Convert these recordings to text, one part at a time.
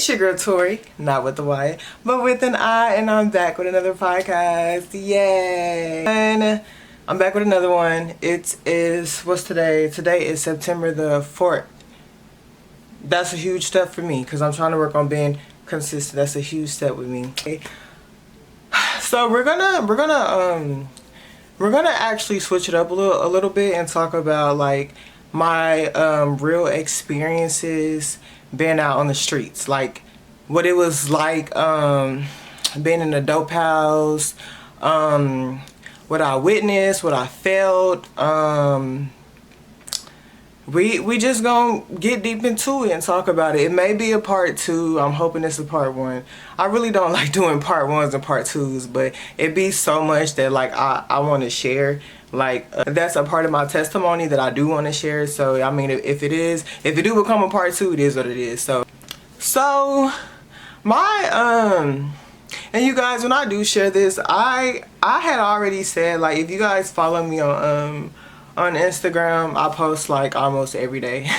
It's your girl Tori, not with the Y, but with an I, and I'm back with another podcast. Yay! And I'm back with another one. It is, what's today? Today is September the 4th. That's a huge step for me because I'm trying to work on being consistent. That's a huge step with me. Okay. So we're gonna actually switch it up a little bit and talk about like my real experiences being out on the streets, like what it was like being in a dope house, what I witnessed, what I felt. We just gonna get deep into it and talk about it. It may be a part 2. I'm hoping it's a part 1. I really don't like doing part 1s and part 2s, but it be so much that like I want to share. Like that's a part of my testimony that I do want to share. So I mean, if it do become a part 2, it is what it is. So my and you guys, when I do share this, I had already said, like, if you guys follow me on Instagram, I post like almost every day.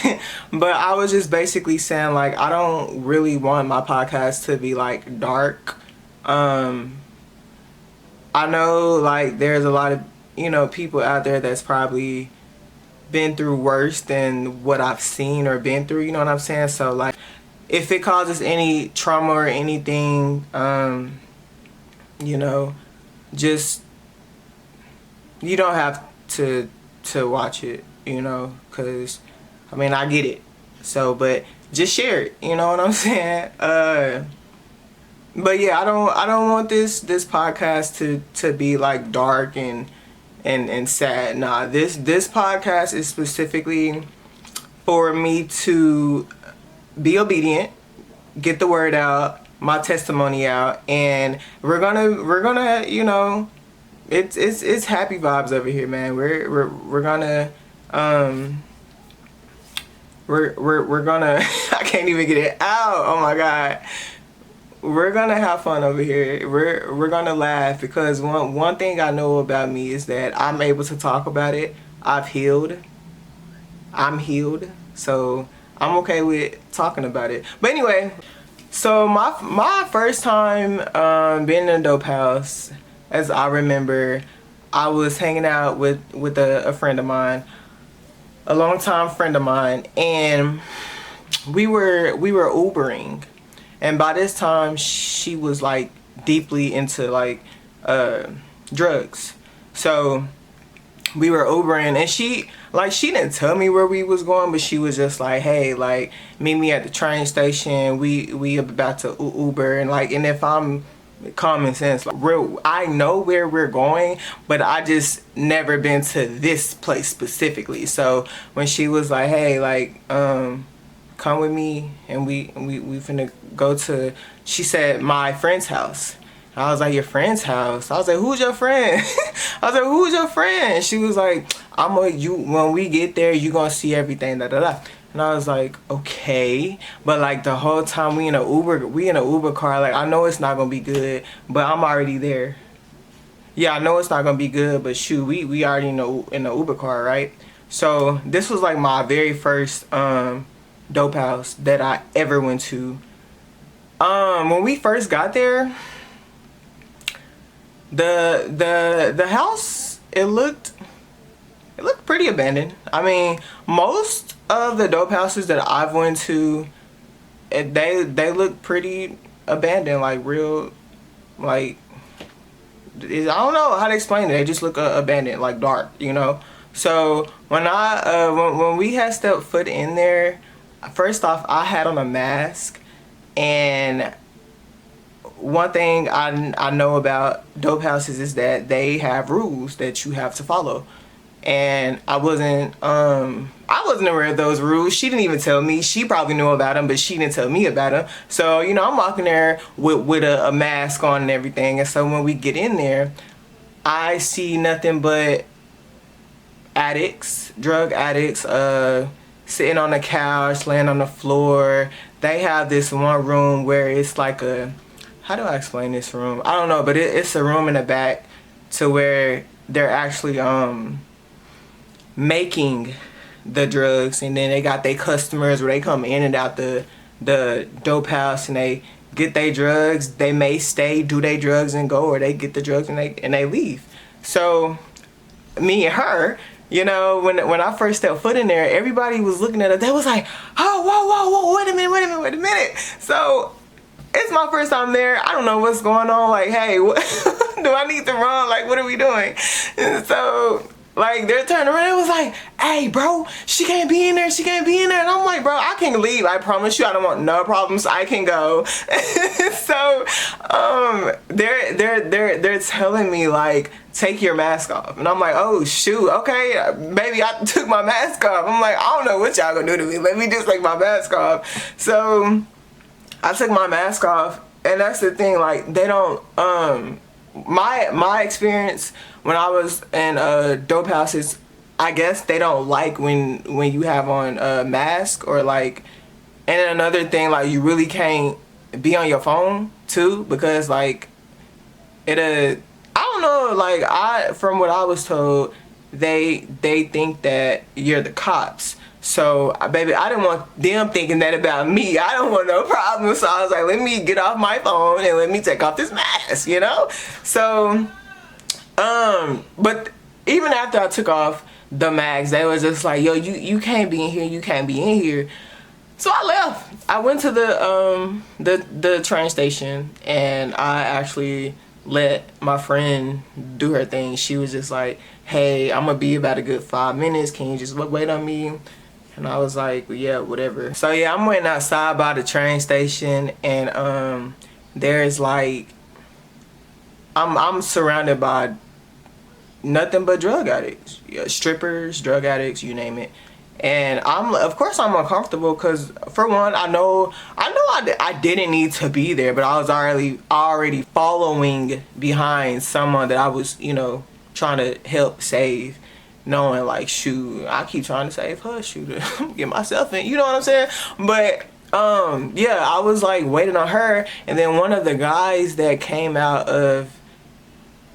But I was just basically saying, like, I don't really want my podcast to be like dark. I know like there's a lot of, you know, people out there that's probably been through worse than what I've seen or been through, you know what I'm saying? So like if it causes any trauma or anything, you know, just, you don't have to watch it, you know, because I mean, I get it. So, but just share it, you know what I'm saying? But yeah, I don't want this podcast to be like dark and sad. Nah, this podcast is specifically for me to be obedient, get the word out, my testimony out, and we're gonna, you know, it's happy vibes over here, man. We're gonna we're gonna I can't even get it out. Oh my god. We're gonna have fun over here. We're gonna laugh because one thing I know about me is that I'm able to talk about it. I'm healed, so I'm okay with talking about it. But anyway, so my first time being in a dope house, as I remember, I was hanging out with a friend of mine, a longtime friend of mine, and we were Ubering. And by this time, she was like deeply into like drugs. So we were Ubering, and she didn't tell me where we was going, but she was just like, hey, like, meet me at the train station. We about to Uber, and like, and if I'm common sense, like, I know where we're going, but I just never been to this place specifically. So when she was like, hey, like, come with me, and we finna go to, she said, my friend's house. I was like, your friend's house? I was like, who's your friend? I was like, who's your friend? She was like, when we get there, you gonna see everything, da da da. And I was like, okay. But like the whole time we in a Uber car, like, I know it's not gonna be good, but I'm already there. Yeah, I know it's not gonna be good, but shoot, we already know in the Uber car, right? So this was like my very first dope house that I ever went to. When we first got there, the house, it looked pretty abandoned. I mean, most of the dope houses that I've went to, they look pretty abandoned, like real, like, I don't know how to explain it. They just look abandoned, like dark, you know. So when when we had stepped foot in there, first off, I had on a mask, and one thing I know about dope houses is that they have rules that you have to follow, and I wasn't aware of those rules. She didn't even tell me. She probably knew about them, but she didn't tell me about them. So, you know, I'm walking there with a mask on and everything, and so when we get in there, I see nothing but addicts, drug addicts, sitting on the couch, laying on the floor. They have this one room where it's like a, how do I explain this room? I don't know, but it's a room in the back to where they're actually making the drugs, and then they got their customers where they come in and out the the dope house and they get their drugs. They may stay, do their drugs and go, or they get the drugs and they leave. So me and her, you know, when I first stepped foot in there, everybody was looking at us. They was like, oh, whoa, wait a minute. So it's my first time there. I don't know what's going on. Like, hey, what, do I need to run? Like, what are we doing? And so, like, they're turning around. It was like, hey, bro, she can't be in there. She can't be in there. And I'm like, bro, I can leave. I promise you, I don't want no problems. I can go. So, they're telling me, like, take your mask off. And I'm like, oh, shoot, okay, maybe I took my mask off. I'm like, I don't know what y'all gonna do to me. Let me just take my mask off. So I took my mask off, and that's the thing, like, they don't, my experience when I was in dope houses, I guess they don't like when you have on a mask, or like, and another thing, like, you really can't be on your phone too, because like I don't know, like, from what I was told, they think that you're the cops. So, baby, I didn't want them thinking that about me. I don't want no problem. So I was like, let me get off my phone and let me take off this mask, you know? So, but even after I took off the mask, they was just like, yo, you can't be in here. You can't be in here. So I left. I went to the train station, and I actually let my friend do her thing. She was just like, hey, I'm gonna be about a good 5 minutes. Can you just wait on me? And I was like, well, yeah, whatever. So yeah, I'm waiting outside by the train station, and there's like, I'm surrounded by nothing but drug addicts, yeah, strippers, drug addicts, you name it. And of course I'm uncomfortable, because for one, I know I didn't need to be there, but I was already following behind someone that I was, you know, trying to help save, knowing like, shoot, I keep trying to save her, shoot, get myself in, you know what I'm saying? But yeah, I was like waiting on her, and then one of the guys that came out of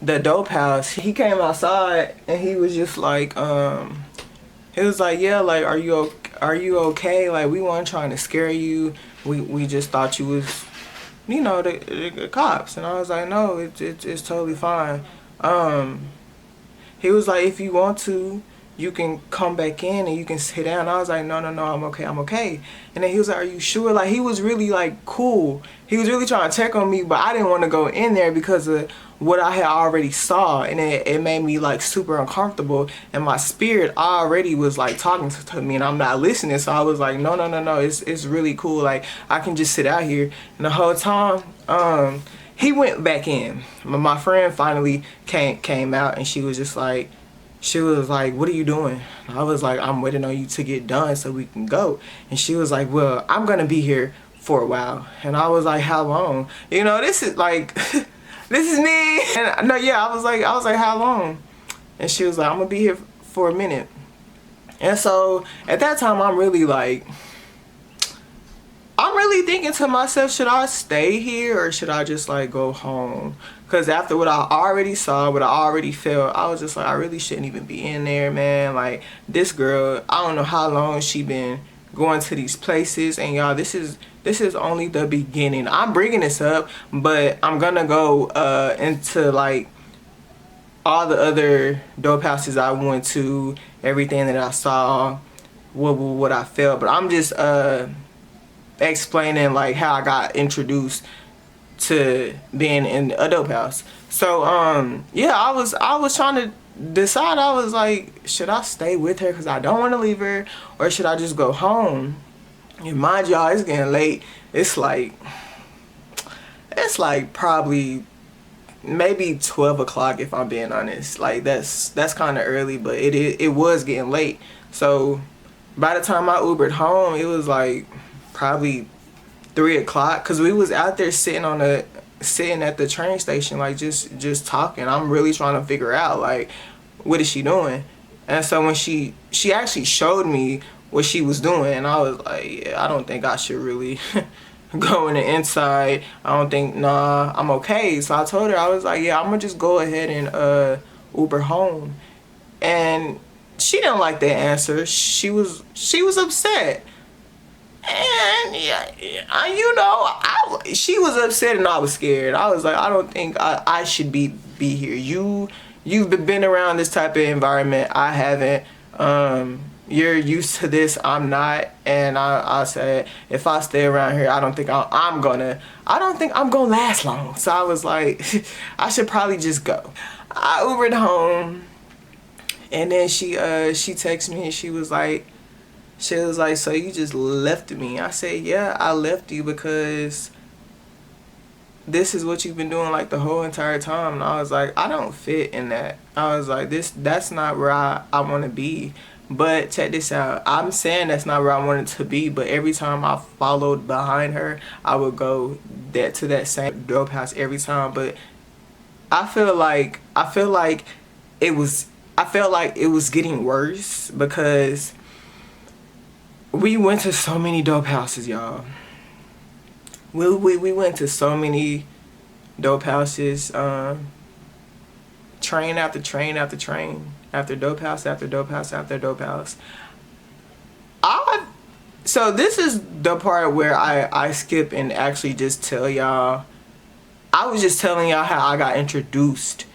the dope house, he came outside, and he was just like, he was like, yeah, like, are you okay? Like, we weren't trying to scare you. We just thought you was, you know, the cops. And I was like, no, it's totally fine. He was like, if you want to, you can come back in and you can sit down. I was like, no, I'm okay. And then he was like, are you sure? Like, he was really like cool. He was really trying to check on me, but I didn't want to go in there because of what I had already saw, and it made me like super uncomfortable, and my spirit already was like talking to me, and I'm not listening. So I was like, no, it's really cool. Like, I can just sit out here. And the whole time, he went back in. My friend finally came out, and she was like, what are you doing? And I was like, I'm waiting on you to get done so we can go. And she was like, well, I'm gonna be here for a while. And I was like, how long? You know, this is like this is me. And no, yeah, I was like, how long? And she was like, I'm gonna be here for a minute. And so at that time, I'm really thinking to myself, should I stay here or should I just like go home? Because after what I already saw, what I already felt, I was just like, I really shouldn't even be in there, man. Like, this girl, I don't know how long she been going to these places, and y'all, this is only the beginning. I'm bringing this up, but I'm gonna go into like all the other dope houses I went to, everything that I saw, what I felt. But I'm just explaining like how I got introduced to being in a dope house. So yeah, I was trying to decide. I was like, should I stay with her because I don't want to leave her, or should I just go home? And mind y'all, it's getting late. It's like probably maybe 12 o'clock if I'm being honest. Like, that's kind of early, but it was getting late. So by the time I Ubered home, it was like probably 3 o'clock, because we was out there sitting at the train station, like just talking. I'm really trying to figure out like, what is she doing? And so when she actually showed me what she was doing, and I was like, yeah, I don't think I should really go in the inside. I don't think, nah, I'm okay. So I told her, I was like, yeah, I'm gonna just go ahead and Uber home. And she didn't like that answer. She was upset. And you know, she was upset and I was scared. I was like, I don't think I should be here. You've been around this type of environment. I haven't. You're used to this. I'm not. And I said, if I stay around here, I don't think I'm gonna last long. So I was like, I should probably just go. I Ubered home, and then she texted me and she was like, so you just left me? I said, yeah, I left you because this is what you've been doing like the whole entire time. And I was like, I don't fit in that. I was like, that's not where I want to be. But check this out. I'm saying that's not where I wanted to be, but every time I followed behind her, I would go to that same dope house every time. But I felt like it was getting worse because we went to so many dope houses, y'all. We went to so many dope houses, train after train after train, after dope house after dope house after dope house. So this is the part where I skip and actually just tell y'all. I was just telling y'all how I got introduced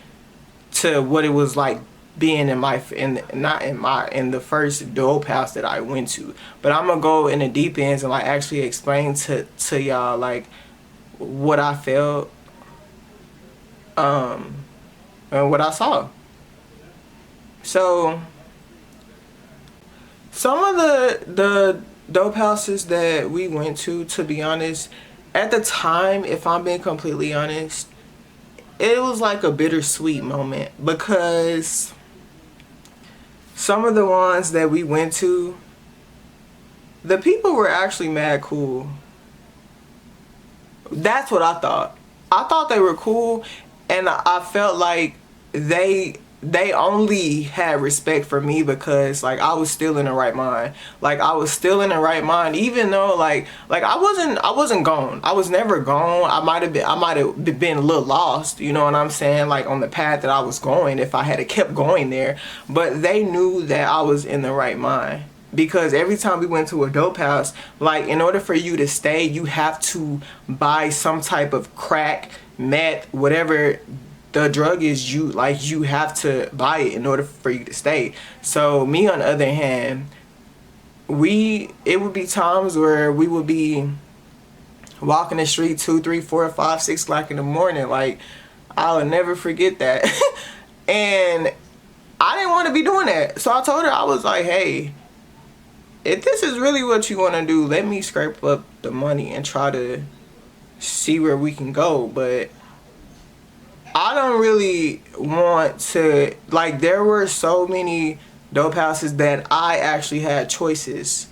to what it was like being in the first dope house that I went to. But I'm gonna go in the deep ends and like actually explain to y'all like what I felt and what I saw. So some of the dope houses that we went to be honest, at the time, if I'm being completely honest, it was like a bittersweet moment because some of the ones that we went to, the people were actually mad cool. That's what I thought. I thought they were cool, and I felt like they only had respect for me because like I was still in the right mind. Like I was still in the right mind, even though like I wasn't gone. I was never gone. I might have been a little lost, you know what I'm saying, like on the path that I was going if I had kept going there. But they knew that I was in the right mind. Because every time we went to a dope house, like in order for you to stay, you have to buy some type of crack, meth, whatever the drug is, you have to buy it in order for you to stay. So me on the other hand, it would be times where we would be walking the street 2, 3, 4, 5, 6 o'clock in the morning. Like I'll never forget that. And I didn't want to be doing that. So I told her, I was like, hey, if this is really what you want to do, let me scrape up the money and try to see where we can go. But I don't really want to, like, there were so many dope houses that I actually had choices.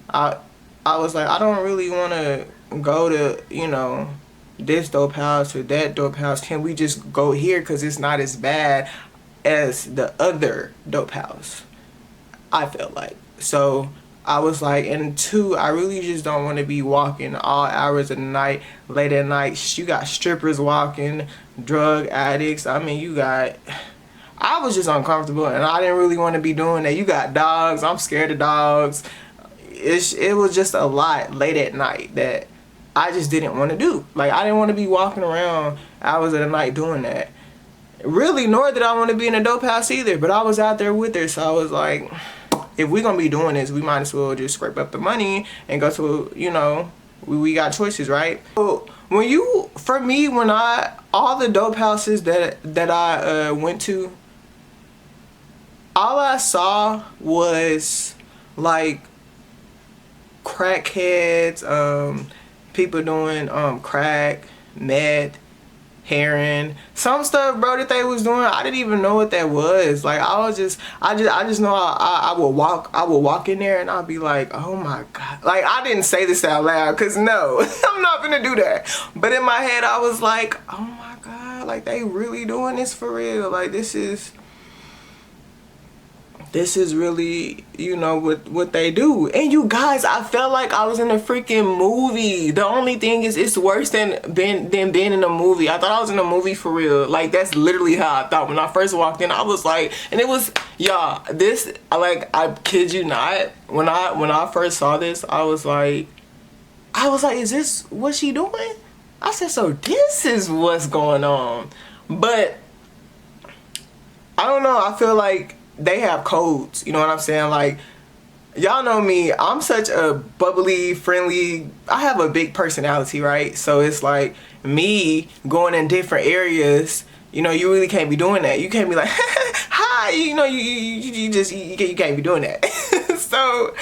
I was like, I don't really want to go to, you know, this dope house or that dope house. Can we just go here because it's not as bad as the other dope house? I felt like. So I was like, and two, I really just don't want to be walking all hours of the night, late at night. You got strippers walking, drug addicts. I mean, I was just uncomfortable and I didn't really want to be doing that. You got dogs. I'm scared of dogs. It was just a lot late at night that I just didn't want to do. Like, I didn't want to be walking around hours of the night doing that. Really, nor did I want to be in a dope house either. But I was out there with her, so I was like, if we're gonna be doing this, we might as well just scrape up the money and go to, you know, we got choices, right? So when all the dope houses that I went to, all I saw was like crackheads, people doing crack, meth, heroin, some stuff, bro, that they was doing. I didn't even know what that was. Like I just know I would walk in there and I'd be like, oh my god. Like I didn't say this out loud because no, I'm not gonna do that. But in my head I was like, oh my god, like they really doing this for real. Like this is really, you know, what they do. And you guys, I felt like I was in a freaking movie. The only thing is, it's worse than being in a movie. I thought I was in a movie for real. Like, that's literally how I thought. When I first walked in, I was like, and it was, y'all, I kid you not, when I first saw this, I was like, I was like, is this what she doing? I said, so this is what's going on. But I don't know, I feel like they have codes, you know what I'm saying? Like, y'all know me, I'm such a bubbly, friendly, I have a big personality, right? So it's like me going in different areas, you know, you really can't be doing that. You can't be like, hi, you know, you can't be doing that. So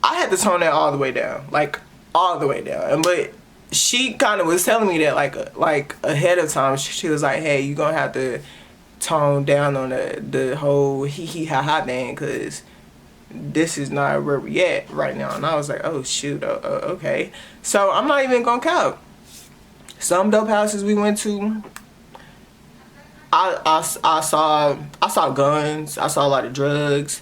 I had to tone that all the way down, like all the way down. But she kind of was telling me that like ahead of time. She was like, hey, you gonna have to tone down on the whole hee ha ha thing, because this is not where we at right now. And I was like, oh shoot, okay. So I'm not even gonna count. Some dope houses we went to, I saw guns, I saw a lot of drugs.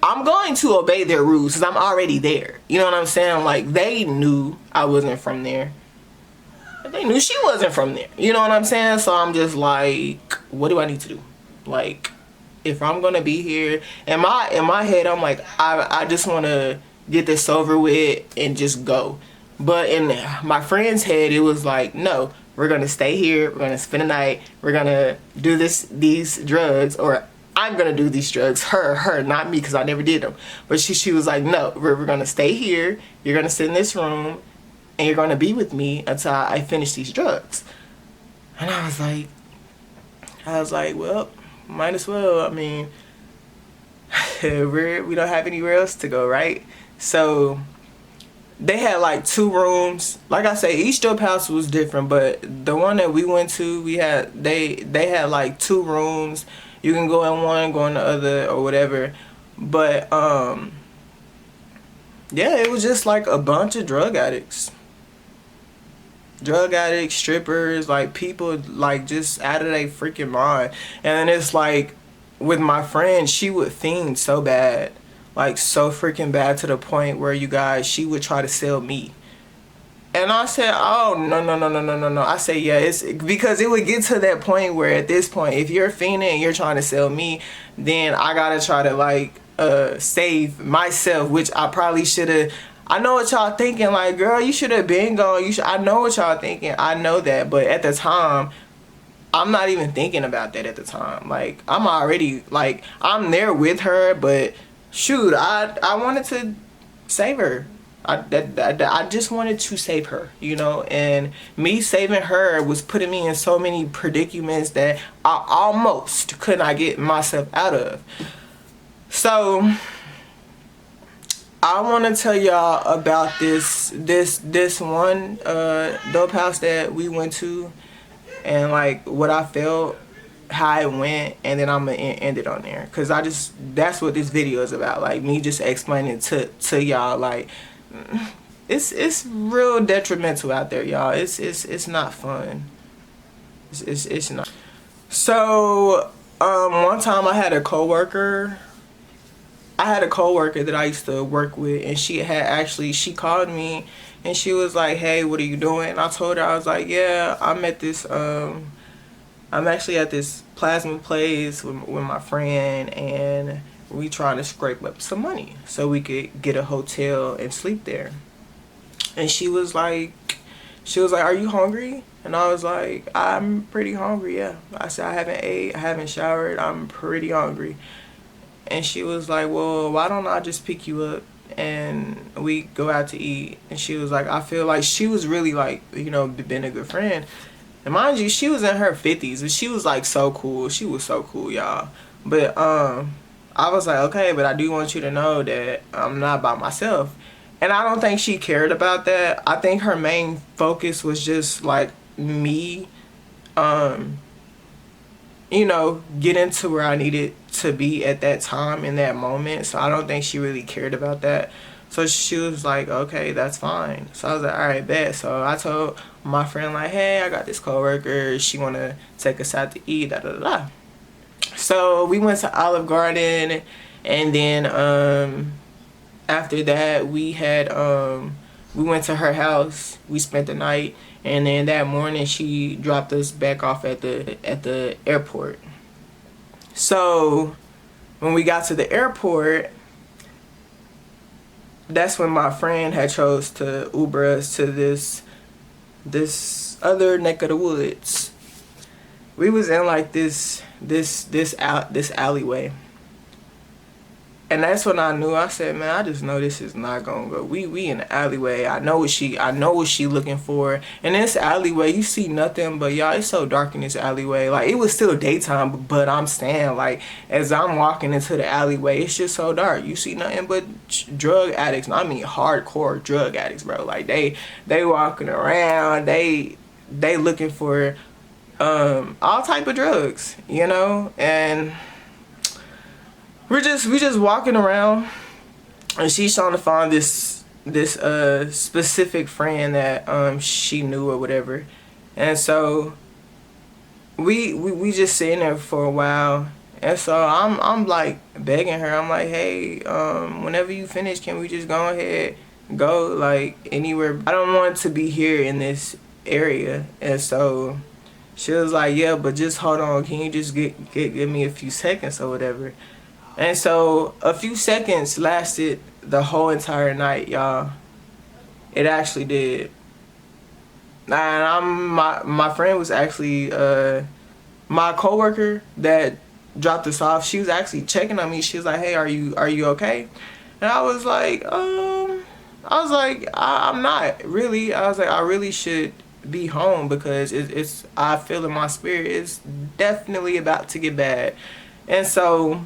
I'm going to obey their rules because I'm already there. You know what I'm saying? Like, they knew I wasn't from there. They knew she wasn't from there. You know what I'm saying? So I'm just like, what do I need to do? Like, if I'm gonna be here, in my head, I'm like, I just want to get this over with and just go. But in my friend's head, it was like, no, we're gonna stay here. We're gonna spend the night. We're gonna do these drugs, or I'm gonna do these drugs. Her, not me, because I never did them. But she was like, no, we're gonna stay here. You're gonna sit in this room, and you're gonna be with me until I finish these drugs. And I was like, well, might as well. I mean, we don't have anywhere else to go, right? So they had like 2 rooms. Like I say, each dope house was different, but the one that we went to, they had like 2 rooms. You can go in one, go in the other, or whatever. But yeah, it was just like a bunch of drug addicts, strippers, like people like just out of their freaking mind. And then it's like with my friend, she would fiend so bad, like so freaking bad, to the point where, you guys, she would try to sell me. And I said, oh, no. I say, yeah, it's because it would get to that point where, at this point, if you're fiending and you're trying to sell me, then I gotta try to like save myself, which I probably should have. I know what y'all thinking, like, girl, you should have been gone. I know what y'all thinking. I know that. But at the time, I'm not even thinking about that at the time. Like, I'm already, like, I'm there with her, but shoot, I wanted to save her. I just wanted to save her, you know, and me saving her was putting me in so many predicaments that I almost could not get myself out of. So I want to tell y'all about this one dope house that we went to, and like what I felt, how it went, and then I'm gonna end it on there, because that's what this video is about, like me just explaining to y'all, like it's real detrimental out there, y'all. It's not fun. It's not. So one time I had a coworker that I used to work with, and she called me and she was like, hey, what are you doing? And I told her, I was like, yeah, I'm actually at this plasma place with my friend, and we trying to scrape up some money so we could get a hotel and sleep there. And she was like, are you hungry? And I was like, I'm pretty hungry, yeah. I said, I haven't ate, I haven't showered, I'm pretty hungry. And she was like, well, why don't I just pick you up and we go out to eat? And she was like, I feel like she was really like, you know, being a good friend. And mind you, she was in her 50s, but she was like so cool. She was so cool, y'all. But I was like, okay, but I do want you to know that I'm not by myself. And I don't think she cared about that. I think her main focus was just like me, you know, getting to where I needed to be at that time, in that moment. So I don't think she really cared about that. So she was like, okay, that's fine. So I was like, all right, bet. So I told my friend, like, hey, I got this coworker, she want to take us out to eat, da da da da. So we went to Olive Garden, and then after that we went to her house. We spent the night, and then that morning she dropped us back off at the airport. So when we got to the airport, that's when my friend had chose to Uber us to this other neck of the woods. We was in like this alleyway. And that's when I knew. I said, man, I just know this is not gonna go. We in the alleyway. I know what she looking for. In this alleyway, you see nothing but, y'all, it's so dark in this alleyway. Like, it was still daytime, but I'm saying, like, as I'm walking into the alleyway, it's just so dark. You see nothing but drug addicts. I mean, hardcore drug addicts, bro. Like, they walking around. They looking for all type of drugs, you know, and we just walking around, and she's trying to find this specific friend that she knew or whatever, and so we just sitting there for a while, and so I'm like begging her. I'm like, hey, whenever you finish, can we just go ahead, go like anywhere? I don't want to be here in this area. And so she was like, yeah, but just hold on, can you just give me a few seconds or whatever? And so a few seconds lasted the whole entire night, y'all. It actually did. And my friend was actually my coworker that dropped us off. She was actually checking on me. She was like, hey, are you okay? And I was like, I'm not really. I was like, I really should be home because it's I feel in my spirit it's definitely about to get bad. And so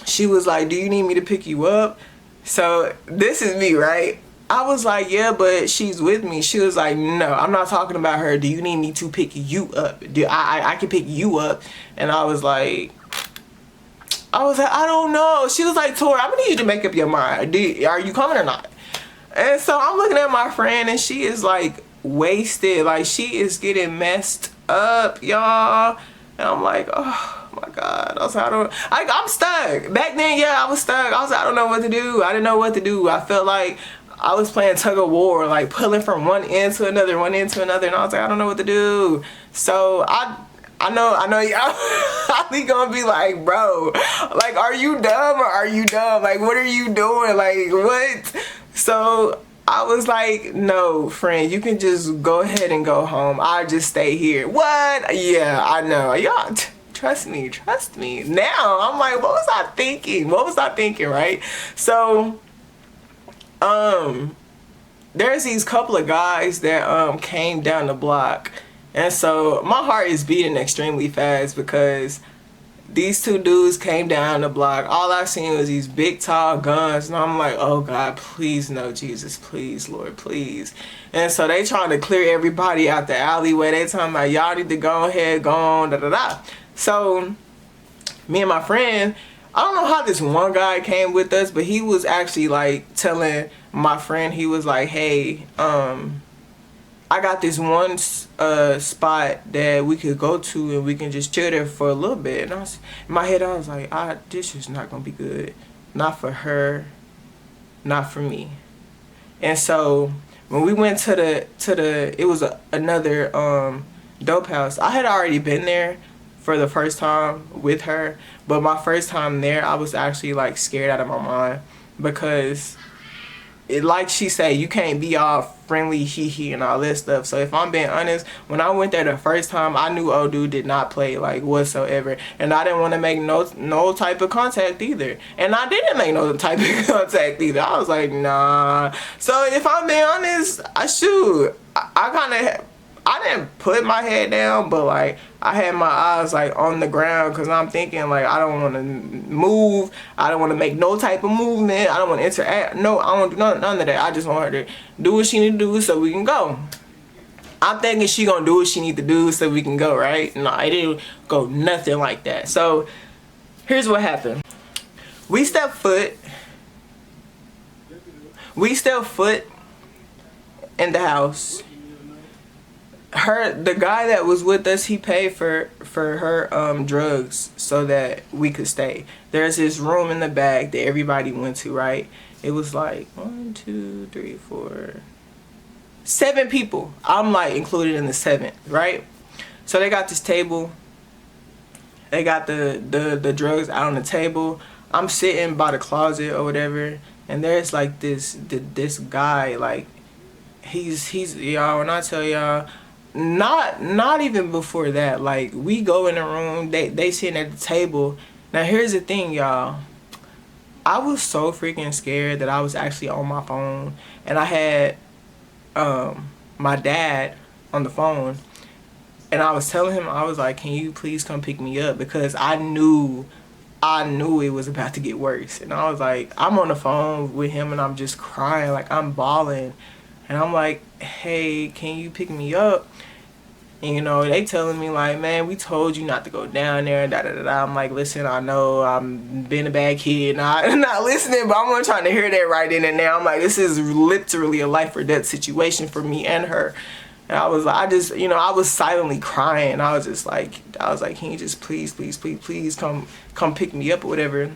she was like, do you need me to pick you up? So this is me, right? I was like, yeah, but she's with me. She was like, no, I'm not talking about her. Do you need me to pick you up? I can pick you up. And I was like, I don't know. She was like, Tori, I'm gonna need you to make up your mind. Are you coming or not? And so I'm looking at my friend, and she is like wasted. Like, she is getting messed up, y'all. And I'm like, oh my God. I was like, I'm stuck. Back then, yeah, I was stuck. I was like, I don't know what to do. I didn't know what to do. I felt like I was playing tug of war, like pulling from one end to another, and I was like, I don't know what to do. So I know y'all probably gonna be like, bro, like, are you dumb or are you dumb? Like, what are you doing? Like, what? So I was like, no, friend, you can just go ahead and go home. I'll just stay here. What? Yeah, I know. Y'all, trust me. Now, I'm like, what was I thinking, right? So, there's these couple of guys that came down the block. And so my heart is beating extremely fast because these two dudes came down the block. All I seen was these big tall guns, and I'm like, oh God, please no, Jesus, please, Lord, please. And so they trying to clear everybody out the alleyway. They talking about, y'all need to go ahead, go on, da da da. So me and my friend, I don't know how this one guy came with us, but he was actually like telling my friend, he was like, hey, I got this one spot that we could go to and we can just chill there for a little bit. And in my head, I was like, this is not gonna be good. Not for her, not for me. And so when we went to the it was another dope house. I had already been there for the first time with her, but my first time there, I was actually like scared out of my mind because like she said, you can't be all friendly, hee and all this stuff. So if I'm being honest, when I went there the first time, I knew old dude did not play like whatsoever, and I didn't want to make no type of contact either. And I didn't make no type of contact either. I was like, nah. So if I'm being honest, I didn't put my head down, but like I had my eyes like on the ground because I'm thinking like I don't want to move. I don't want to make no type of movement. I don't want to interact. No, I don't do none of that. I just want her to do what she need to do so we can go. I'm thinking she gonna do what she need to do so we can go, right? No, I didn't go nothing like that. So here's what happened. We stepped foot in the house. The guy that was with us, he paid for her drugs so that we could stay. There's this room in the back that everybody went to, right? It was like 1, 2, 3, 4, 7 people. I'm like included in the 7th, right? So they got this table. They got the drugs out on the table. I'm sitting by the closet or whatever, and there's like this guy, like he's y'all, when I tell y'all, not even before that, like we go in the room, they sitting at the table. Now here's the thing, y'all, I was so freaking scared that I was actually on my phone, and I had my dad on the phone, and I was telling him, I was like, can you please come pick me up, because I knew it was about to get worse. And I was like, I'm on the phone with him and I'm just crying, like I'm bawling, and I'm like, hey, can you pick me up? And, you know, they telling me like, man, we told you not to go down there, da da da da. I'm like, listen, I know I'm being a bad kid, not listening, but I'm not trying to hear that right in and now. I'm like, this is literally a life or death situation for me and her. And I was like, I was silently crying. I was like, can you just please come pick me up or whatever.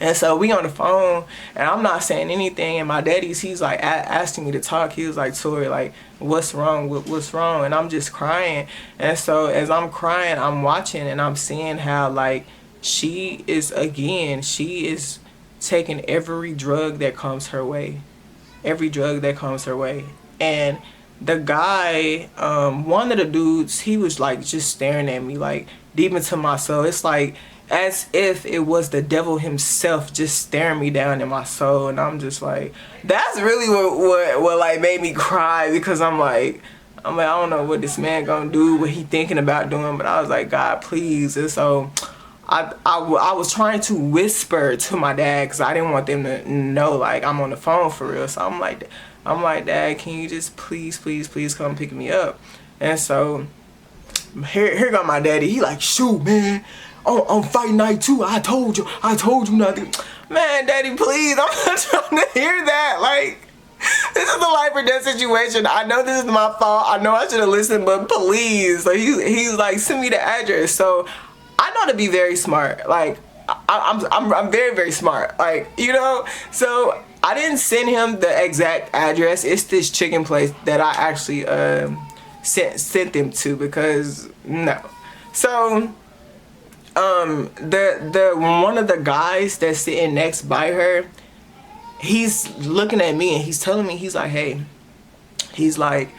And so we on the phone, and I'm not saying anything, and my daddy's, he's like asking me to talk. He was like, Tori, like, what's wrong? What's wrong? And I'm just crying. And so as I'm crying, I'm watching, and I'm seeing how, like, she is taking every drug that comes her way. Every drug that comes her way. And the guy, one of the dudes, he was like just staring at me, like deep into my soul. It's like as if it was the devil himself just staring me down in my soul. And I'm just like, that's really what like made me cry, because I'm like, I don't know what this man gonna do, what he thinking about doing, but I was like, God, please. And so I was trying to whisper to my dad, because I didn't want them to know, like, I'm on the phone for real. So I'm like, Dad, can you just please come pick me up? And so here got my daddy. He like, shoot, man, on fight night 2, I told you not to. Man, daddy, please, I'm not trying to hear that. Like, this is a life or death situation. I know this is my fault. I know I should have listened, but please. Like, he's like, send me the address. So I know to be very smart. Like, I'm very, very smart. Like, you know, so I didn't send him the exact address. It's this chicken place that I actually sent them to, because no. So the one of the guys that's sitting next by her, he's looking at me and he's telling me, he's like, hey, he's like,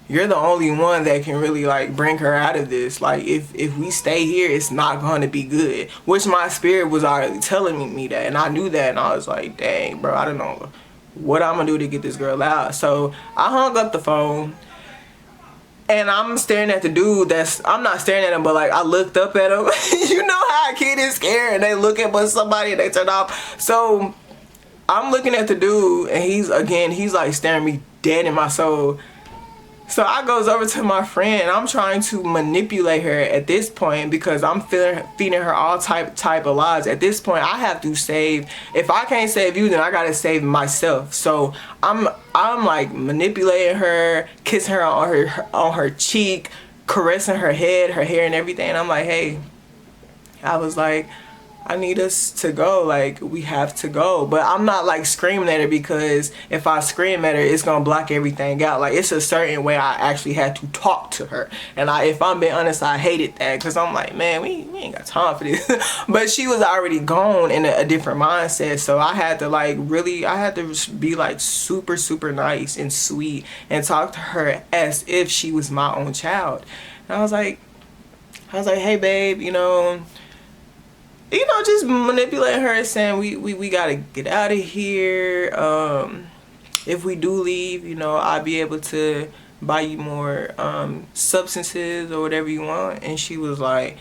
you're the only one that can really like bring her out of this. Like, if we stay here, it's not going to be good. Which my spirit was already telling me that, and I knew that, and I was like, dang, bro, I don't know what I'm gonna do to get this girl out. So I hung up the phone, and I'm staring at the dude. I'm not staring at him, but like I looked up at him. You know how a kid is scared and they look at somebody and they turn off. So I'm looking at the dude, and he's like staring me dead in my soul. So I goes over to my friend, and I'm trying to manipulate her at this point, because I'm feeding her all type of lies. At this point, I have to save. If I can't save you, then I gotta save myself. So I'm like manipulating her, kissing her on her cheek, caressing her head, her hair, and everything. And I'm like, hey, I was like, I need us to go, like, we have to go. But I'm not like screaming at her, because if I scream at her, it's gonna block everything out. Like, it's a certain way I actually had to talk to her. And if I'm being honest, I hated that, because I'm like, man, we ain't got time for this. But she was already gone in a different mindset. So I had to like be like super nice and sweet and talk to her as if she was my own child. And I was like, hey babe, you know, just manipulate her, saying we gotta get out of here. If we do leave, you know, I'll be able to buy you more substances or whatever you want. And she was like,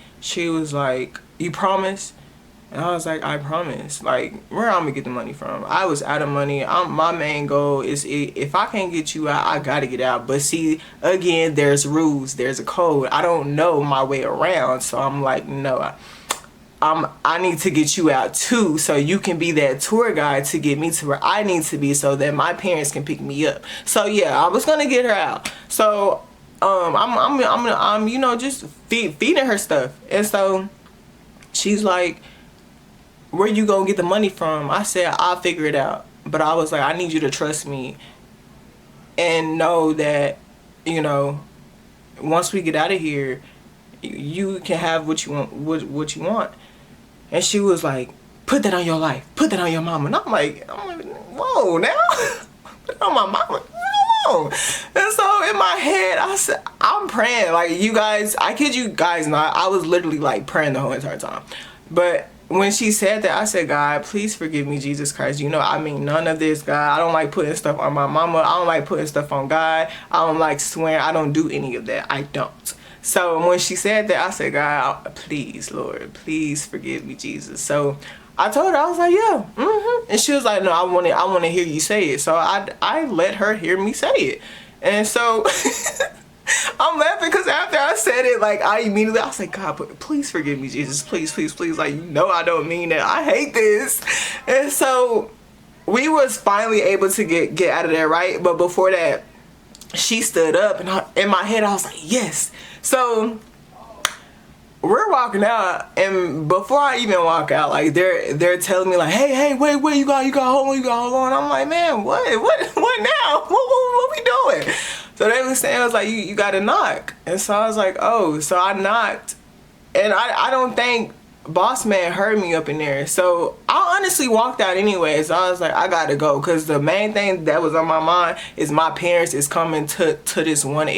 you promise? And I was like, I promise. Like, where I'm gonna get the money from? I was out of money. My main goal is, if I can't get you out, I gotta get out. But see, again, there's rules, there's a code. I don't know my way around, so I'm like, no, I need to get you out too, so you can be that tour guide to get me to where I need to be, so that my parents can pick me up. So yeah, I was gonna get her out. So I'm you know, just feeding her stuff. And so she's like, where you gonna get the money from? I said, I'll figure it out. But I was like, I need you to trust me and know that, you know, once we get out of here, you can have what you want. And she was like, put that on your life, put that on your mama. And I'm like, whoa, now put it on my mama. No. And so in my head, I said, I'm praying. Like, you guys, I kid you guys not, I was literally like praying the whole entire time. But when she said that, I said, God, please forgive me, Jesus Christ. You know, I mean, none of this, God. I don't like putting stuff on my mama. I don't like putting stuff on God. I don't like swearing. I don't do any of that. I don't. So when she said that, I said, God, please, Lord, please forgive me, Jesus. So I told her, I was like, yeah, and she was like, no, I want to hear you say it. So I let her hear me say it. And so I'm laughing because after I said it, like, I was like, God, please forgive me, Jesus. Please, please, please. Like, you know I don't mean that. I hate this. And so we was finally able to get out of there, right? But before that, she stood up, and in my head, I was like, yes. So we're walking out, and before I even walk out, like, they're telling me, like, hey, wait, you got hold on. I'm like, man, what now? What we doing? So they was saying, I was like, you gotta knock. And so I was like, oh. So I knocked, and I don't think boss man heard me up in there. So I honestly walked out anyway. So I was like, I gotta go, because the main thing that was on my mind is my parents is coming to this one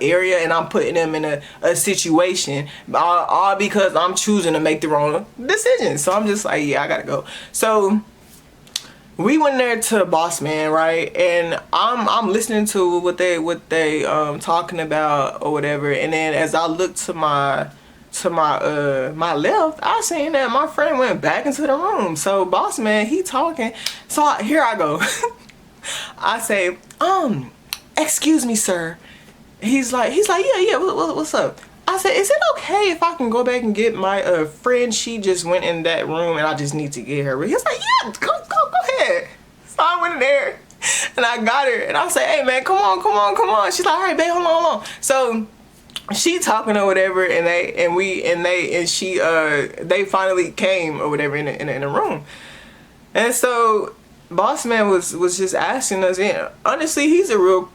area, and I'm putting them in a situation all because I'm choosing to make the wrong decision. So I'm just like, yeah, I gotta go. So we went there to boss man, right? And I'm listening to what they talking about or whatever. And then as I looked to my my left, I seen that my friend went back into the room. So boss man, he talking. So here I go. I say, excuse me, sir. He's like, yeah, what's up? I said, is it okay if I can go back and get my friend? She just went in that room and I just need to get her. He's like, yeah, go ahead. So I went in there and I got her, and I said, hey man, come on. She's like, all right, babe, hold on. So she talking or whatever, and they finally came or whatever in the room. And so boss man was just asking us, and honestly, he's a real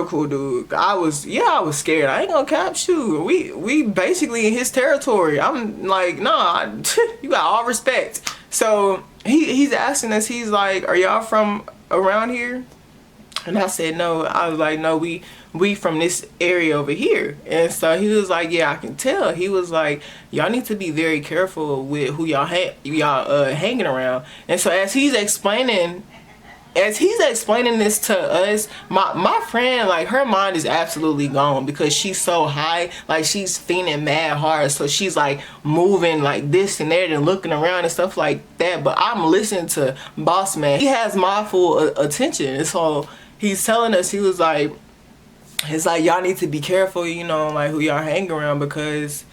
cool dude. I was scared. I ain't gonna cap. Shoot, we basically in his territory. I'm like, nah, you got all respect. So he's asking us, he's like, are y'all from around here? And I said, no. I was like, no, we from this area over here. And so he was like, yeah, I can tell. He was like, y'all need to be very careful with who y'all hanging around. And so as he's explaining this to us, my friend, like, her mind is absolutely gone because she's so high, like, she's feeling mad hard. So she's like moving like this and that and looking around and stuff like that. But I'm listening to boss man. He has my full attention. And so he's telling us, he was like, it's like, y'all need to be careful, you know, like, who y'all hang around, because,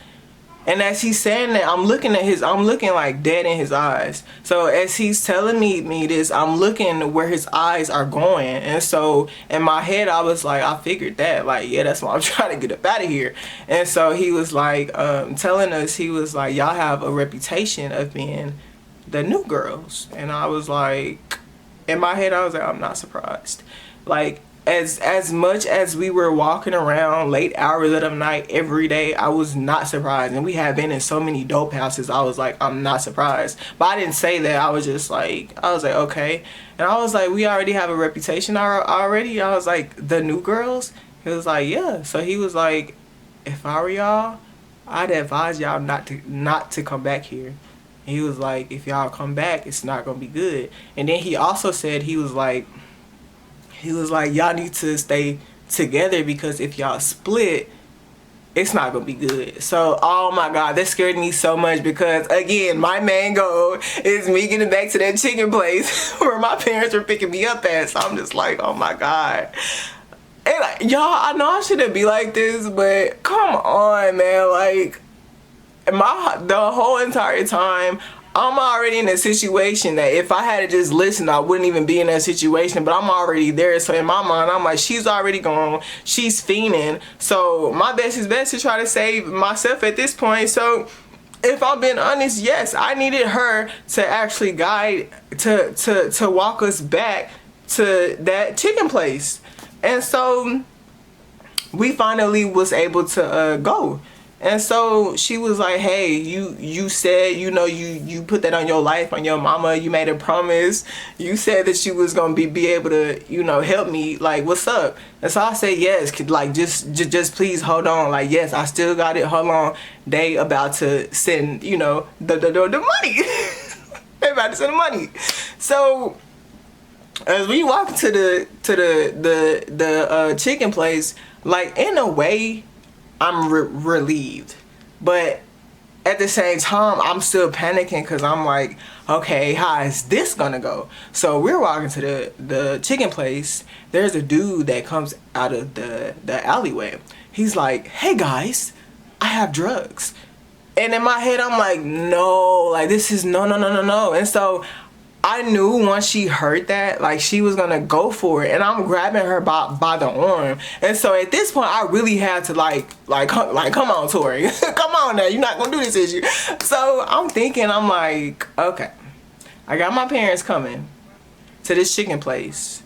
and as he's saying that, I'm looking like dead in his eyes. So as he's telling me this, I'm looking where his eyes are going. And so in my head, I was like, I figured that, like, yeah, that's why I'm trying to get up out of here. And so he was like, telling us, he was like, y'all have a reputation of being the new girls. And I was like, in my head, I was like, I'm not surprised. Like, as much as we were walking around late hours of the night every day, I was not surprised. And we have been in so many dope houses, I was like, I'm not surprised. But I didn't say that. I was like, okay. And I was like, we already have a reputation already. I was like, the new girls? He was like, yeah. So he was like, if I were y'all, I'd advise y'all not to come back here. He was like, if y'all come back, it's not gonna be good. And then he also said, he was like, y'all need to stay together, because if y'all split, it's not gonna be good. So, oh my God, that scared me so much, because again, my main goal is me getting back to that chicken place where my parents were picking me up at. So I'm just like, oh my God. And like, y'all, I know I shouldn't be like this, but come on, man. Like, the whole entire time, I'm already in a situation that if I had to just listen, I wouldn't even be in that situation, but I'm already there. So in my mind, I'm like, she's already gone. She's fiending. So my best is best to try to save myself at this point. So if I'm being honest, yes, I needed her to actually guide, to walk us back to that chicken place. And so we finally was able to go. And so she was like, hey, you said, you know, you put that on your life, on your mama. You made a promise. You said that you was going to be able to, you know, help me. Like, what's up? And so I said, yes, like, just please hold on. Like, yes, I still got it. Hold on. They about to send, you know, the money. They about to send the money. So as we walk to the chicken place, like, in a way, I'm relieved, but at the same time, I'm still panicking because I'm like, okay, how is this gonna go? So we're walking to the chicken place. There's a dude that comes out of the alleyway. He's like, hey guys, I have drugs. And in my head, I'm like, no, like, this is no. And so I knew once she heard that, like, she was gonna go for it, and I'm grabbing her by the arm. And so at this point, I really had to like come on, Tori, come on now, you're not gonna do this, is you? So I'm thinking, I'm like, okay, I got my parents coming to this chicken place,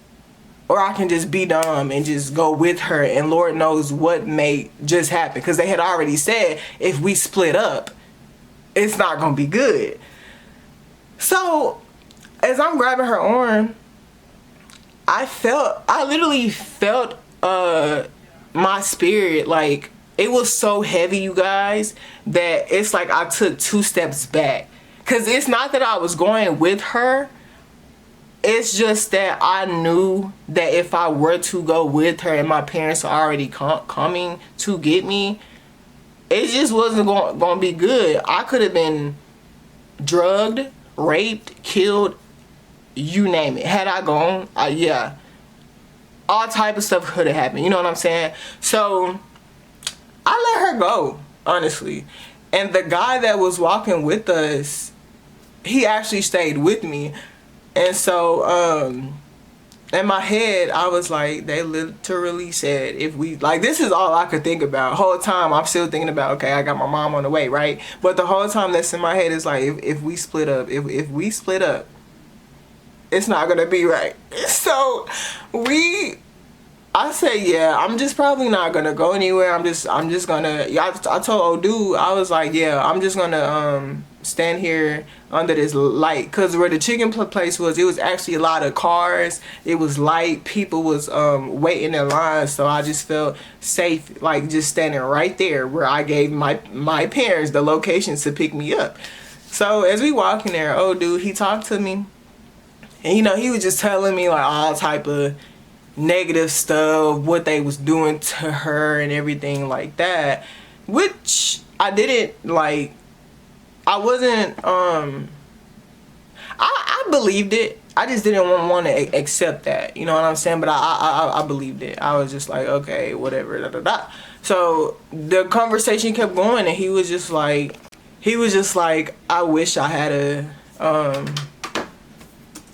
or I can just be dumb and just go with her, and Lord knows what may just happen, because they had already said if we split up, it's not gonna be good. So as I'm grabbing her arm, I literally felt my spirit, like, it was so heavy, you guys, that it's like I took 2 steps back. Cause it's not that I was going with her, it's just that I knew that if I were to go with her and my parents are already coming to get me, it just wasn't going to be good. I could have been drugged, raped, killed, you name it. Had I gone, yeah, all type of stuff could have happened. You know what I'm saying? So I let her go, honestly. And the guy that was walking with us, he actually stayed with me. And so in my head, I was like, they literally said, if we, like, this is all I could think about. The whole time I'm still thinking about, okay, I got my mom on the way, right? But the whole time that's in my head is like, if we split up, if we split up, it's not gonna be right. So I say, yeah, I'm just probably not gonna go anywhere. I'm just gonna, I told old dude, I was like, yeah, I'm just gonna stand here under this light, cause where the chicken place was, it was actually a lot of cars. It was light, people was waiting in line, so I just felt safe, like, just standing right there where I gave my parents the locations to pick me up. So as we walking there, old dude, he talked to me. And, you know, he was just telling me, like, all type of negative stuff, what they was doing to her and everything like that. Which I didn't, like, I wasn't, I believed it. I just didn't want to accept that. You know what I'm saying? But I believed it. I was just like, okay, whatever, da da da. So the conversation kept going, and he was just like, I wish I had a,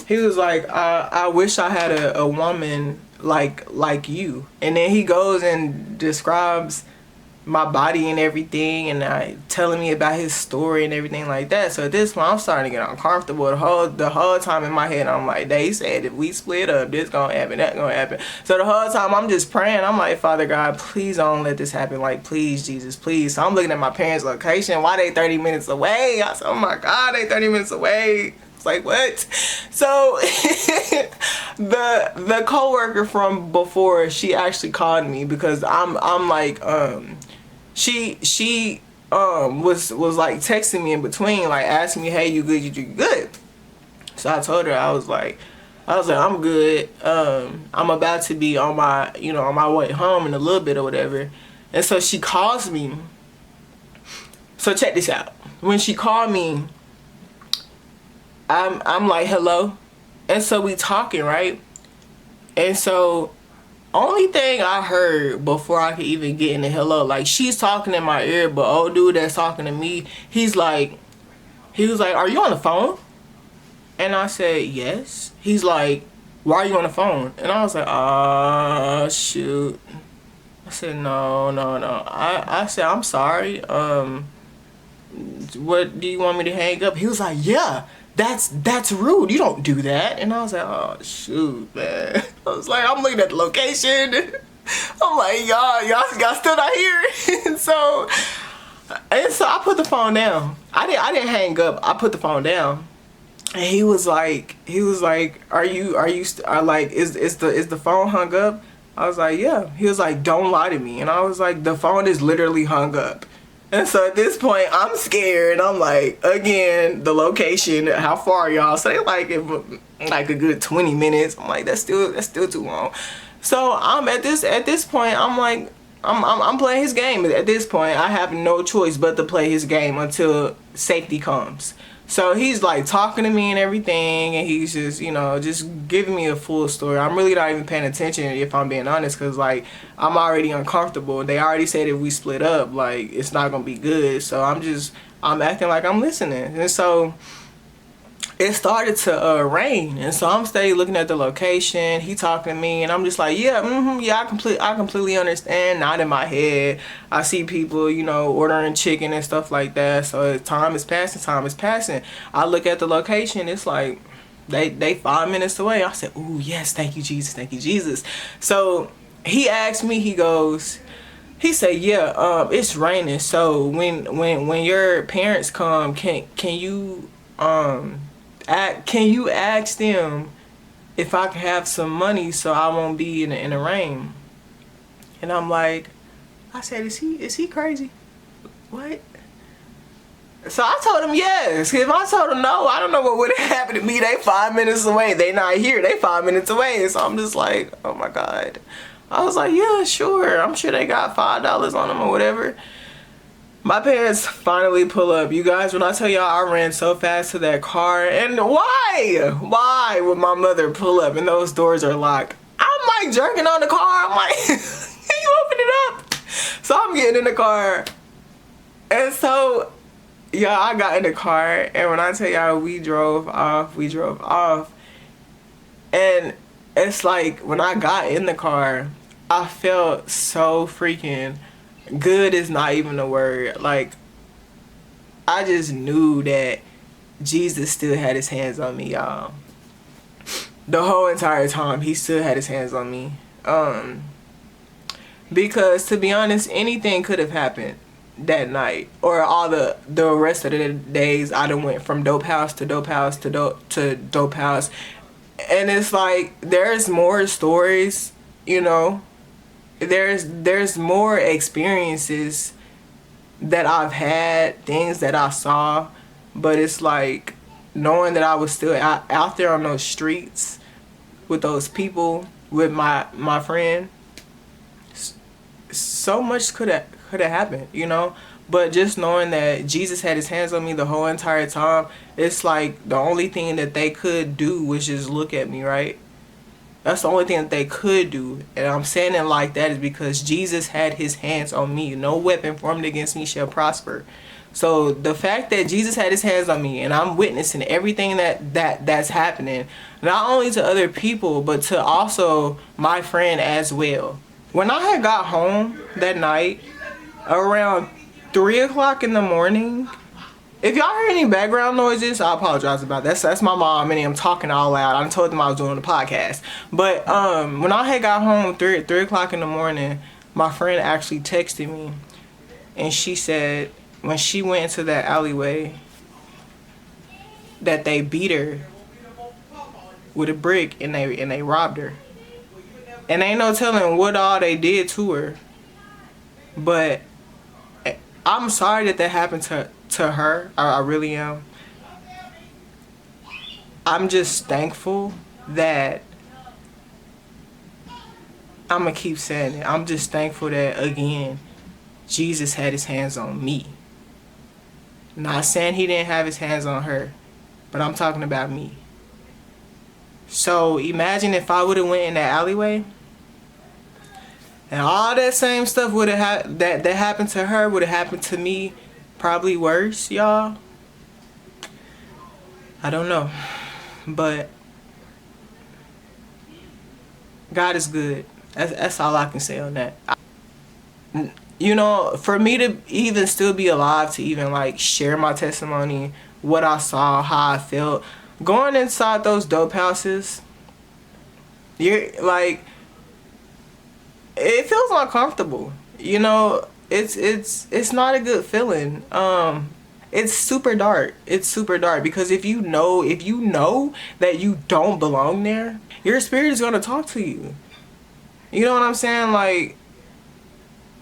he was like, I wish I had a woman like you. And then he goes and describes my body and everything, and telling me about his story and everything like that. So at this point, I'm starting to get uncomfortable. The whole time in my head, I'm like, they said if we split up, this gonna happen, that gonna happen. So the whole time I'm just praying. I'm like, Father God, please don't let this happen. Like, please, Jesus, please. So I'm looking at my parents' location. Why they 30 minutes away? I said, oh my God, they 30 minutes away. Like, what? So the coworker from before, she actually called me, because I'm like, she was like texting me in between, like asking me, hey, you good, you good? So I told her, I was like, I'm good. I'm about to be on my way home in a little bit or whatever. And so she calls me. So check this out. When she called me, I'm like, hello. And so we talking, right? And so only thing I heard before I could even get in the hello, like, she's talking in my ear, but old dude that's talking to me, he was like, are you on the phone? And I said, yes. He's like, why are you on the phone? And I was like, shoot. I said, no. I said, I'm sorry. What, do you want me to hang up? He was like, yeah. That's rude. You don't do that. And I was like, oh shoot, man. I was like, I'm looking at the location. I'm like, y'all still not here. And so And so I put the phone down. I didn't hang up. I put the phone down. And he was like, are you like, is the phone hung up? I was like, yeah. He was like, don't lie to me. And I was like, the phone is literally hung up. And so at this point, I'm scared. I'm like, again, the location, how far, y'all? So they like a good 20 minutes. I'm like, that's still too long. So I'm at this point, I'm like, I'm playing his game. At this point, I have no choice but to play his game until safety comes. So he's like talking to me and everything, and he's just, you know, just giving me a full story. I'm really not even paying attention, if I'm being honest, because like I'm already uncomfortable. They already said if we split up, like it's not gonna be good. So I'm acting like I'm listening. And so it started to rain, and so I'm steady looking at the location. He talking to me, and I'm just like, yeah, I completely understand. Not in my head. I see people, you know, ordering chicken and stuff like that. So time is passing. I look at the location. It's like they 5 minutes away. I said, ooh, yes, thank you, Jesus. So he asked me. He said, yeah, it's raining. So when your parents come, can you ask them if I can have some money so I won't be in the rain? And I'm like, I said, is he crazy? What? So I told him yes. If I told him no, I don't know what would have happened to me. They 5 minutes away. They not here. They 5 minutes away. So I'm just like, oh my God. I was like, yeah, sure. I'm sure they got $5 on them or whatever. My parents finally pull up. You guys, when I tell y'all I ran so fast to that car, and why would my mother pull up and those doors are locked? I'm like jerking on the car. I'm like, can you open it up? So I'm getting in the car. And so, yeah, I got in the car, and when I tell y'all we drove off. And it's like, when I got in the car, I felt so freaking good is not even a word. Like, I just knew that Jesus still had his hands on me, y'all. The whole entire time, he still had his hands on me. Because to be honest, anything could have happened that night, or all the rest of the days. I done went from dope house to dope house to dope house, and it's like there's more stories, you know. There's more experiences that I've had, things that I saw, but it's like knowing that I was still out there on those streets with those people, with my friend. So much could have happened, you know. But just knowing that Jesus had his hands on me the whole entire time, it's like the only thing that they could do was just look at me, right? That's the only thing that they could do. And I'm saying it like that is because Jesus had his hands on me. No weapon formed against me shall prosper. So the fact that Jesus had his hands on me, and I'm witnessing everything that's happening, not only to other people, but to also my friend as well. When I had got home that night, around 3 o'clock in the morning, if y'all heard any background noises, I apologize about that. That's my mom and I'm talking all loud. I told them I was doing the podcast. But when I had got home 3 o'clock in the morning, my friend actually texted me, and she said when she went into that alleyway that they beat her with a brick and they robbed her. And ain't no telling what all they did to her. But I'm sorry that happened to her. I really am. I'm just thankful that, I'm gonna keep saying it, I'm just thankful that, again, Jesus had his hands on me. Not saying he didn't have his hands on her, but I'm talking about me. So imagine if I would have went in that alleyway and all that same stuff would have that happened to her would have happened to me, probably worse, y'all. I don't know, but God is good. That's all I can say on that. You know, for me to even still be alive, to even like share my testimony, what I saw, how I felt, going inside those dope houses, you're like, it feels uncomfortable. You know, it's not a good feeling. It's super dark. It's super dark because if you know that you don't belong there, your spirit is gonna talk to you. You know what I'm saying? Like,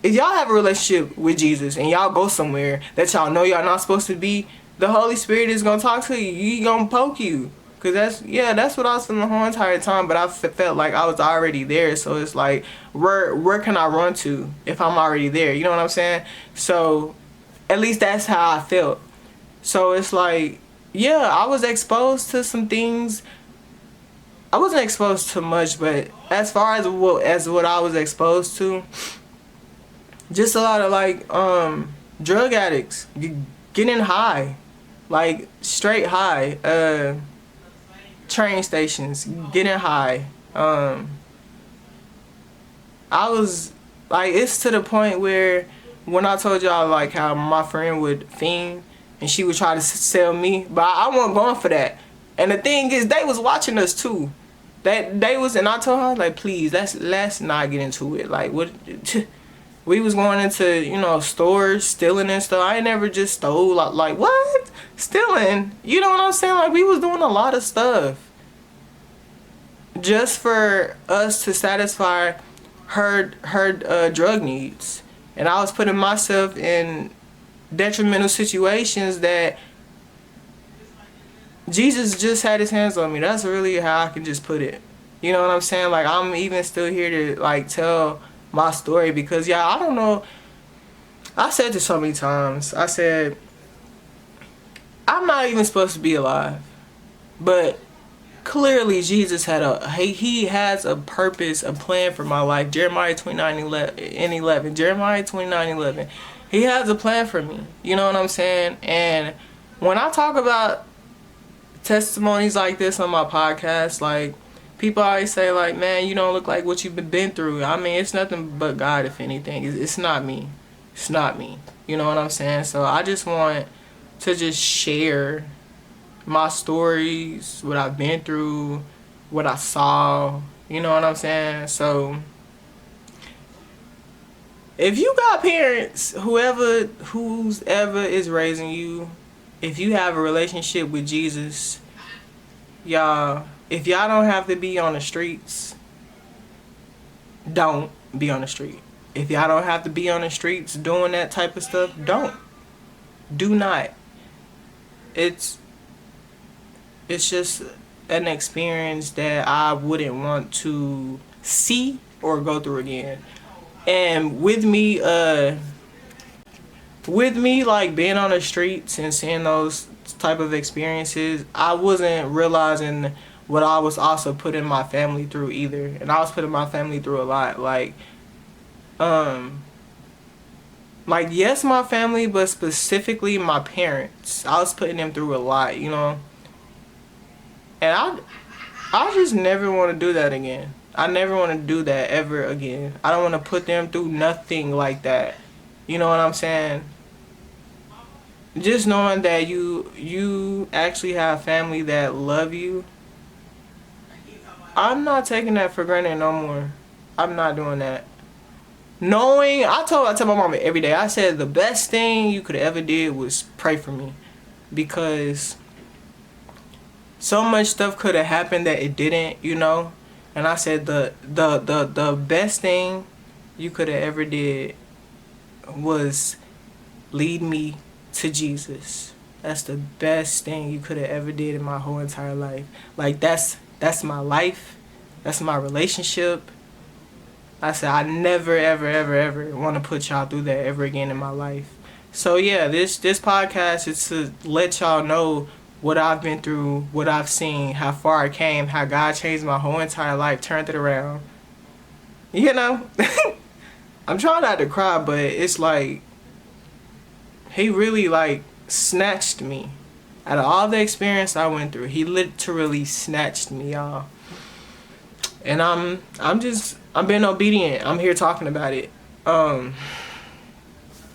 if y'all have a relationship with Jesus and y'all go somewhere that y'all know y'all not supposed to be, the Holy Spirit is gonna talk to you. He gonna poke you. Cause that's what I was feeling the whole entire time. But I felt like I was already there. So it's like, where can I run to if I'm already there? You know what I'm saying? So at least that's how I felt. So it's like, yeah, I was exposed to some things. I wasn't exposed to much, but as far as what I was exposed to, just a lot of like drug addicts getting high, like straight high, train stations getting high. I was like, it's to the point where when I told y'all like how my friend would fiend and she would try to sell me, but I wasn't going for that. And the thing is, they was watching us too. They was, and I told her like, please, let's not get into it. Like, what? We was going into, stores, stealing and stuff. I ain't never just stole. Like what? Stealing? You know what I'm saying? Like, we was doing a lot of stuff just for us to satisfy her drug needs. And I was putting myself in detrimental situations that Jesus just had his hands on me. That's really how I can just put it. You know what I'm saying? Like, I'm even still here to like tell my story because I don't know. I said this so many times. I said, I'm not even supposed to be alive. But clearly Jesus he has a purpose, a plan for my life. Jeremiah 29:11. Jeremiah 29:11. He has a plan for me. You know what I'm saying? And when I talk about testimonies like this on my podcast, like, people always say like, man, you don't look like what you've been through. I mean, it's nothing but God, if anything. It's not me. It's not me. You know what I'm saying? So I just want to just share my stories, what I've been through, what I saw. You know what I'm saying? So if you got parents, who's ever is raising you, if you have a relationship with Jesus, y'all, if y'all don't have to be on the streets, don't be on the street. If y'all don't have to be on the streets doing that type of stuff, don't. Do not. It's just an experience that I wouldn't want to see or go through again. And with me like being on the streets and seeing those type of experiences, I wasn't realizing what I was also putting my family through either. And I was putting my family through a lot. Like yes, my family, but specifically my parents. I was putting them through a lot, And I just never want to do that again. I never want to do that ever again. I don't want to put them through nothing like that. You know what I'm saying? Just knowing that you actually have family that love you, I'm not taking that for granted no more. I'm not doing that. Knowing, I tell my mama every day, I said the best thing you could ever did was pray for me. Because so much stuff could have happened that it didn't, And I said the best thing you could have ever did was lead me to Jesus. That's the best thing you could have ever did in my whole entire life. Like, that's my life. That's my relationship. I said I never, ever, ever, ever want to put y'all through that ever again in my life. So yeah, this podcast is to let y'all know what I've been through, what I've seen, how far I came, how God changed my whole entire life, turned it around. I'm trying not to cry, but it's like, he really like snatched me. Out of all the experience I went through, he literally snatched me, y'all. And I'm being obedient. I'm here talking about it.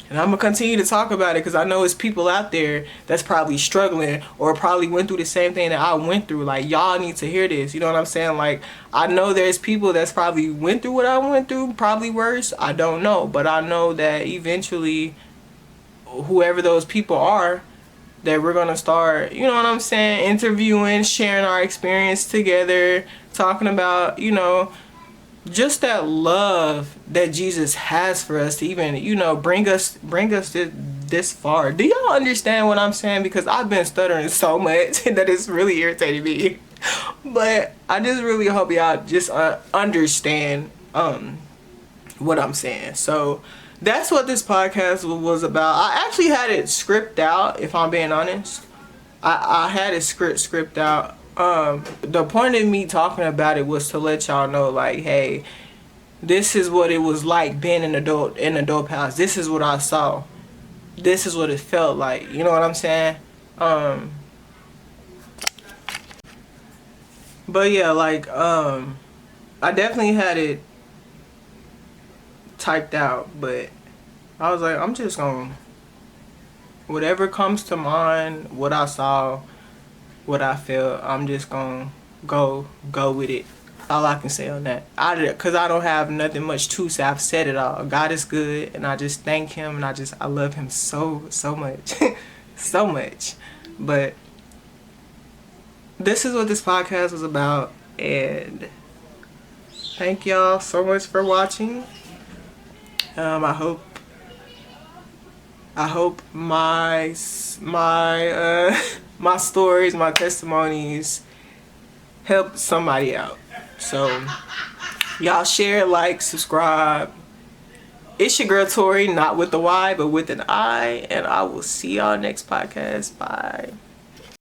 And I'm gonna continue to talk about it because I know it's people out there that's probably struggling or probably went through the same thing that I went through. Like, y'all need to hear this. You know what I'm saying? Like, I know there's people that's probably went through what I went through, probably worse. I don't know. But I know that eventually, whoever those people are, that we're gonna start, you know what I'm saying, interviewing, sharing our experience together, talking about, you know, just that love that Jesus has for us to even, you know, bring us this far. Do y'all understand what I'm saying? Because I've been stuttering so much that it's really irritating me. But I just really hope y'all just understand what I'm saying. So that's what this podcast was about. I actually had it scripted out, if I'm being honest. I had it script out. The point of me talking about it was to let y'all know, like, hey, this is what it was like being in a dope house. This is what I saw. This is what it felt like. You know what I'm saying? But yeah, like, I definitely had it typed out, but I was like, I'm just gonna, whatever comes to mind, what I saw, what I felt, I'm just gonna go with it. All I can say on that. Cause I don't have nothing much to say. I've said it all. God is good, and I just thank Him, and I love Him so much, so much. But this is what this podcast was about, and thank y'all so much for watching. I hope my my stories, my testimonies help somebody out. So y'all share, like, subscribe. It's your girl Tori, not with the Y, but with an I, and I will see y'all next podcast. Bye.